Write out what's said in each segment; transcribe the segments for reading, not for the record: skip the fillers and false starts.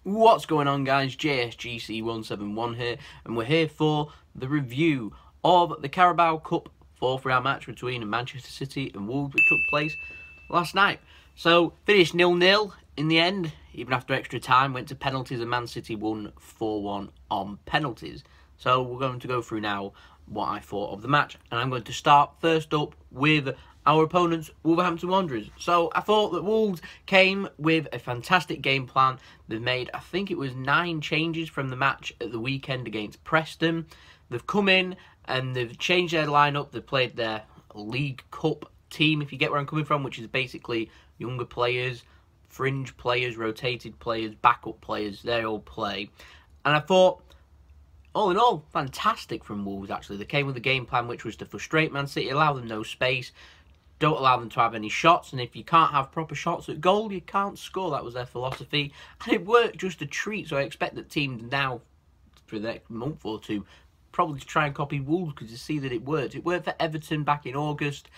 What's going on, guys? JSGC 171 here, and we're here for the review of the Carabao Cup 4th round match between Manchester City and Wolves, which took place last night. So, finished 0-0 in the end, even after extra time, went to penalties, and Man City won 4-1 on penalties. So, we're going to go through now what I thought of the match, and I'm going to start first up with our opponents, Wolverhampton Wanderers. So I thought that Wolves came with a fantastic game plan. They've made, I think it was 9 changes from the match at the weekend against Preston. They've come in and they've changed their lineup. They've played their League Cup team, if you get where I'm coming from, which is basically younger players, fringe players, rotated players, backup players. They all play. And I thought, all in all, fantastic from Wolves, actually. They came with a game plan which was to frustrate Man City, allow them no space, don't allow them to have any shots, and if you can't have proper shots at goal, you can't score. That was their philosophy, and it worked just a treat. So I expect that teams now, for the next month or two, probably to try and copy Wolves, because you see that it worked. It worked for Everton back in August.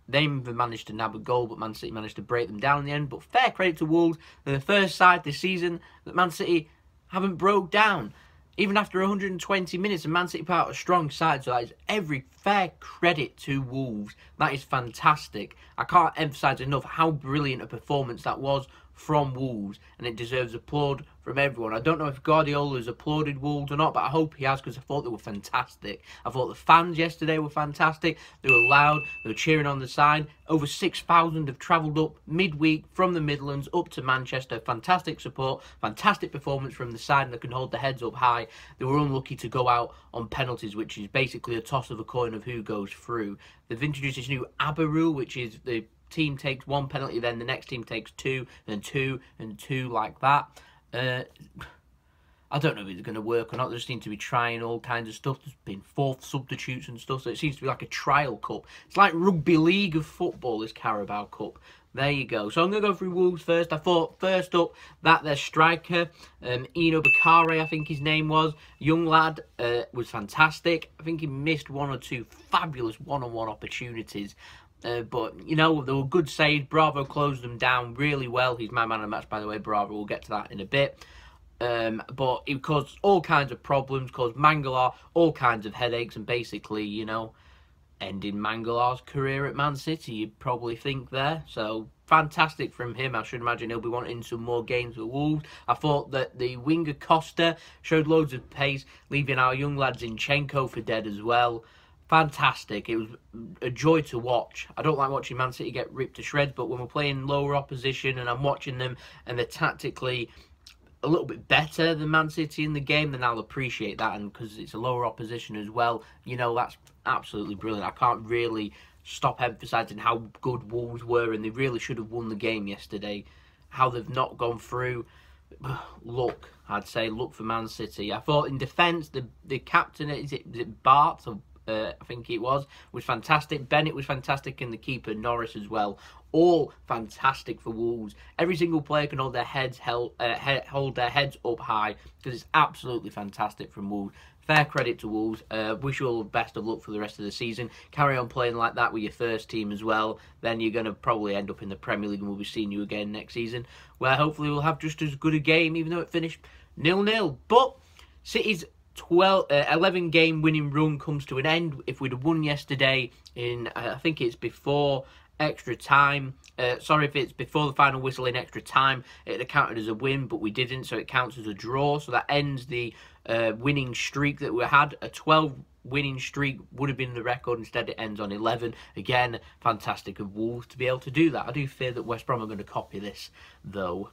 They managed to nab a goal, but Man City managed to break them down in the end. But fair credit to Wolves. They're the first side this season that Man City haven't broke down. Even after 120 minutes, and Man City put out a strong side, so that is every fair credit to Wolves. That is fantastic. I can't emphasise enough how brilliant a performance that was from Wolves, and it deserves applaud from everyone. I don't know if Guardiola has applauded Wolves or not, but I hope he has, because I thought they were fantastic. I thought the fans yesterday were fantastic. They were loud, they were cheering on the side. Over 6,000 have travelled up midweek from the Midlands up to Manchester. Fantastic support, fantastic performance from the side, and they can hold their heads up high. They were unlucky to go out on penalties, which is basically a toss of a coin of who goes through. They've introduced this new ABBA rule, which is the team takes 1 penalty, then the next team takes 2, then 2, and 2, like that. I don't know if it's going to work or not. They just seem to be trying all kinds of stuff. There's been 4th substitutes and stuff, so it seems to be like a trial cup. It's like rugby league of football, this Carabao Cup. There you go. So I'm going to go through Wolves first. I thought, first up, that their striker, Eno Bakare, I think his name was, young lad, was fantastic. I think he missed 1 or 2 fabulous one-on-one opportunities. But, you know, they were good saves. Bravo closed them down really well. He's my man of the match, by the way, Bravo. We'll get to that in a bit. But it caused all kinds of problems, caused Mangala all kinds of headaches, and basically, you know, ending Mangala's career at Man City, you'd probably think there. So, fantastic from him. I should imagine he'll be wanting some more games with Wolves. I thought that the winger Costa showed loads of pace, leaving our young lad Zinchenko for dead as well. Fantastic. It was a joy to watch. I don't like watching Man City get ripped to shreds, but when we're playing lower opposition and I'm watching them and they're tactically a little bit better than Man City in the game, then I'll appreciate that. And because it's a lower opposition as well, you know, that's absolutely brilliant. I can't really stop emphasising how good Wolves were, and they really should have won the game yesterday. How they've not gone through, luck, I'd say, luck for Man City. I thought in defence, the captain, is it Bart, or I think it was fantastic. Bennett was fantastic, and the keeper Norris as well. All fantastic for Wolves. Every single player can hold their heads hold their heads up high, because it's absolutely fantastic from Wolves. Fair credit to Wolves. Wish you all the best of luck for the rest of the season. Carry on playing like that with your first team as well. Then you're going to probably end up in the Premier League, and we'll be seeing you again next season, where hopefully we'll have just as good a game, even though it finished 0-0. But City's 11 game winning run comes to an end. If we'd have won yesterday in, I think it's before extra time, if it's before the final whistle in extra time, it'd have counted as a win, but we didn't, so it counts as a draw. So that ends the winning streak that we had. A 12 winning streak would have been the record. Instead, it ends on 11. Again, fantastic of Wolves to be able to do that. I do fear that West Brom are going to copy this, though,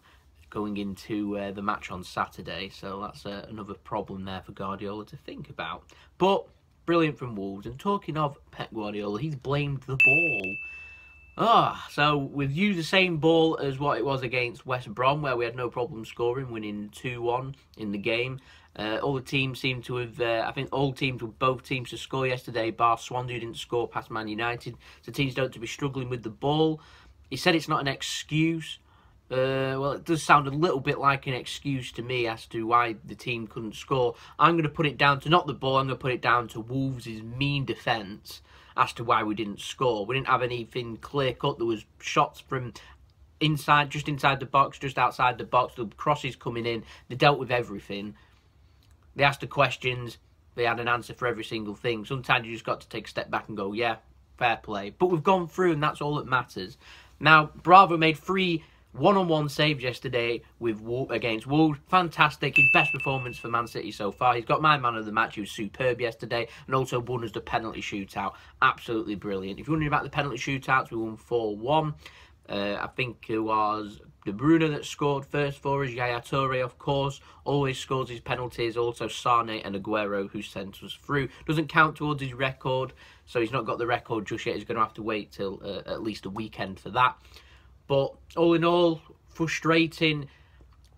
going into the match on Saturday. So that's another problem there for Guardiola to think about. But brilliant from Wolves. And talking of Pep Guardiola, he's blamed the ball. So we've used the same ball as what it was against West Brom, where we had no problem scoring, winning 2-1 in the game. All the teams seem to have, I think all teams, both teams to score yesterday, bar Swansea, who didn't score past Man United. So teams don't to be struggling with the ball. He said it's not an excuse. Well, it does sound a little bit like an excuse to me as to why the team couldn't score. I'm going to put it down to not the ball, I'm going to put it down to Wolves' mean defence as to why we didn't score. We didn't have anything clear-cut. There was shots from just inside the box, just outside the box. The crosses coming in. They dealt with everything. They asked the questions. They had an answer for every single thing. Sometimes you just got to take a step back and go, yeah, fair play. But we've gone through, and that's all that matters. Now, Bravo made 3 one-on-one saves yesterday against Wolves. Fantastic. His best performance for Man City so far. He's got my man of the match. He was superb yesterday, and also won us the penalty shootout. Absolutely brilliant. If you're wondering about the penalty shootouts, we won 4-1. I think it was De Bruyne that scored first for us. Yaya Toure, of course, always scores his penalties. Also Sane and Aguero, who sent us through. Doesn't count towards his record, so he's not got the record just yet. He's going to have to wait till at least a weekend for that. But all in all, frustrating.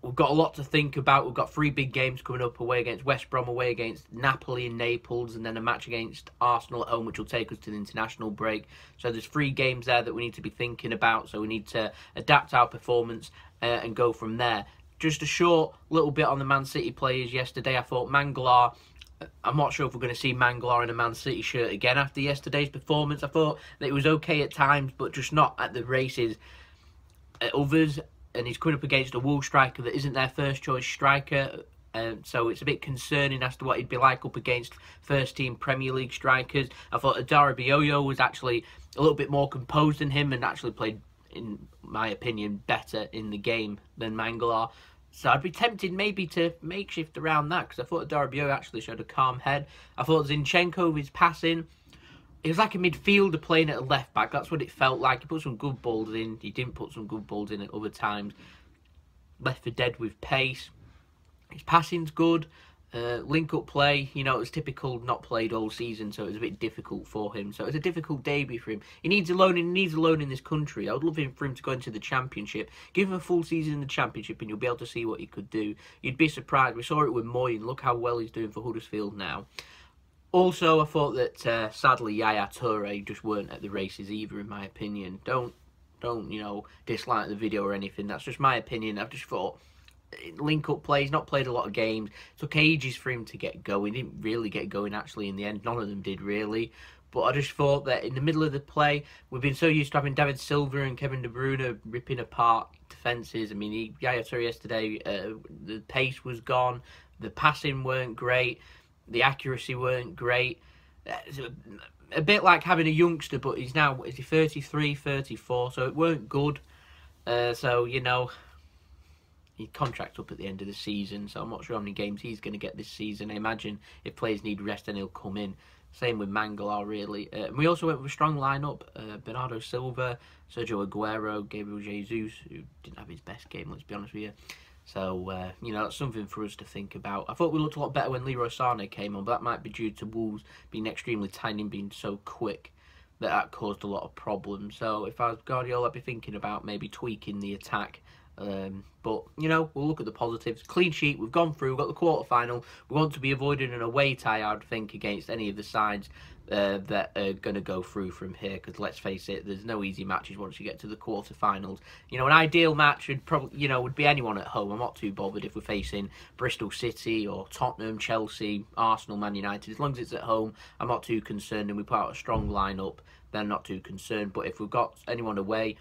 We've got a lot to think about. We've got 3 big games coming up, away against West Brom, away against Napoli and Naples, and then a match against Arsenal at home, which will take us to the international break. So there's 3 games there that we need to be thinking about. So we need to adapt our performance and go from there. Just a short little bit on the Man City players yesterday. I thought Mangala, I'm not sure if we're going to see Mangala in a Man City shirt again after yesterday's performance. I thought that it was okay at times, but just not at the races at others. And he's coming up against a Wolves striker that isn't their first choice striker. So it's a bit concerning as to what he'd be like up against first team Premier League strikers. I thought CARABAO was actually a little bit more composed than him and actually played, in my opinion, better in the game than Mangala. So I'd be tempted maybe to makeshift around that, because I thought CARABAO actually showed a calm head. I thought Zinchenko, his passing, it was like a midfielder playing at a left back. That's what it felt like. He put some good balls in. He didn't put some good balls in at other times. Left for dead with pace. His passing's good. Link-up play, you know, it was typical, not played all season, so it was a bit difficult for him. So it was a difficult debut for him. He needs a loan in this country. I would love for him to go into the Championship. Give him a full season in the Championship and you'll be able to see what he could do. You'd be surprised. We saw it with Moyes. Look how well he's doing for Huddersfield now. Also, I thought that, sadly, Yaya Toure just weren't at the races either, in my opinion. Don't you know, dislike the video or anything. That's just my opinion. I've just thought, link-up play, he's not played a lot of games. It took ages for him to get going. He didn't really get going, actually, in the end. None of them did, really. But I just thought that in the middle of the play, we've been so used to having David Silva and Kevin De Bruyne ripping apart defences. I mean, Yaya Toure yesterday, the pace was gone. The passing weren't great. The accuracy weren't great. It's a bit like having a youngster, but he's now, is he 33, 34, so it weren't good. So, you know, his contract's up at the end of the season, so I'm not sure how many games he's going to get this season. I imagine if players need rest, then he'll come in. Same with Mangala, really. And we also went with a strong lineup. Bernardo Silva, Sergio Aguero, Gabriel Jesus, who didn't have his best game, let's be honest with you. So, you know, that's something for us to think about. I thought we looked a lot better when Leroy Sane came on, but that might be due to Wolves being extremely tiny and being so quick that caused a lot of problems. So, if I was Guardiola, I'd be thinking about maybe tweaking the attack. But, you know, we'll look at the positives. Clean sheet, we've gone through, we've got the quarter-final. We want to be avoiding an away tie, I'd think, against any of the sides that are going to go through from here, because let's face it, there's no easy matches once you get to the quarter-finals. You know, an ideal match would probably, you know, would be anyone at home. I'm not too bothered if we're facing Bristol City or Tottenham, Chelsea, Arsenal, Man United. As long as it's at home, I'm not too concerned, and we put out a strong lineup, then not too concerned. But if we've got anyone away,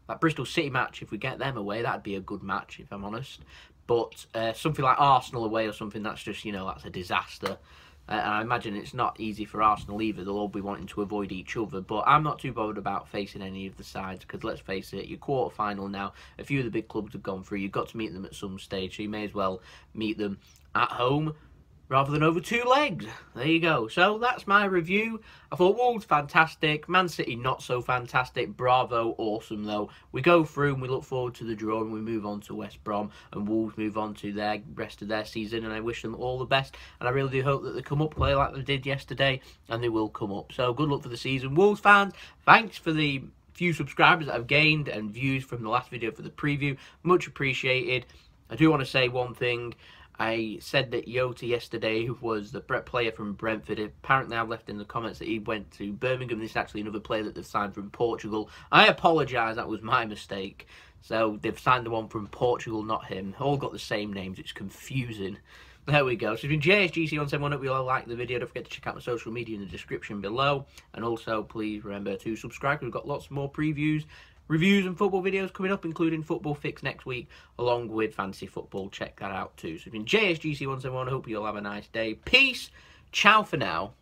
that Bristol City match, if we get them away, that'd be a good match, if I'm honest. But something like Arsenal away or something, that's just, you know, that's a disaster. And I imagine it's not easy for Arsenal either. They'll all be wanting to avoid each other. But I'm not too bothered about facing any of the sides, because let's face it, your quarter-final now, a few of the big clubs have gone through. You've got to meet them at some stage, so you may as well meet them at home rather than over 2 legs. There you go. So that's my review. I thought Wolves fantastic, Man City not so fantastic, Bravo awesome though. We go through and we look forward to the draw, and we move on to West Brom, and Wolves move on to their rest of their season, and I wish them all the best, and I really do hope that they come up, play like they did yesterday, and they will come up. So good luck for the season. Wolves fans, thanks for the few subscribers that I've gained and views from the last video for the preview. Much appreciated. I do want to say one thing. I said that Yota yesterday was the player from Brentford. Apparently I've left in the comments that he went to Birmingham. This is actually another player that they've signed from Portugal. I apologise, that was my mistake. So they've signed the one from Portugal, not him. All got the same names, it's confusing. There we go. So it's been JSGC on 7. Hope you all like the video. Don't forget to check out my social media in the description below. And also, please remember to subscribe. We've got lots more previews reviews and football videos coming up, including Football Fix next week, along with Fantasy Football. Check that out too. So, it's been JSGC 171. I hope you'll have a nice day. Peace. Ciao for now.